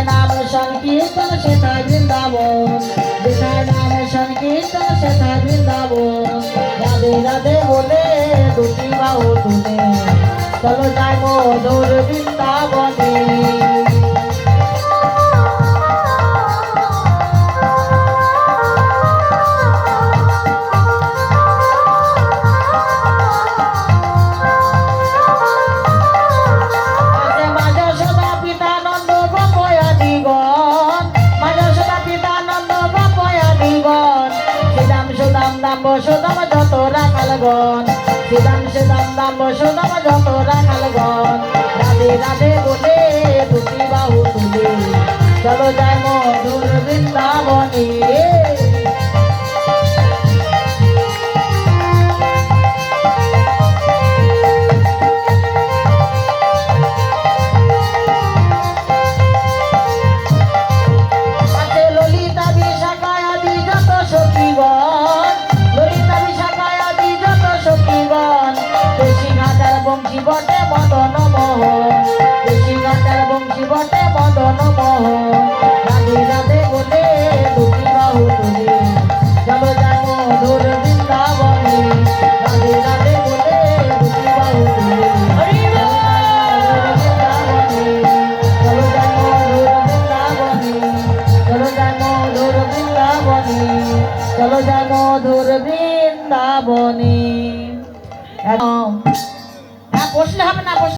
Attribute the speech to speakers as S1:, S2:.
S1: যেথায় নাম সংকীর্তন সেথায় বৃন্দাবন, যেথায় নাম সংকীর্তন সেথায় বৃন্দাবন। রাধে রাধে বলে দুটি বাহু তুলে চলো যাই মধুর বৃন্দাবনে। বসুদাম যত রাখালগণ, শ্রীদাম শ্রীদাম দাম বসুদাম যত রাখালগণ। রাধে রাধে বলে দুটি বাহু তুলে চলো যায় মধুর বৃন্দাবনে। ললিতা বিশাখায় আদি যত সখীগণ, বংশী বটে মদন মোহন, বংশী বটে মদন মোহন।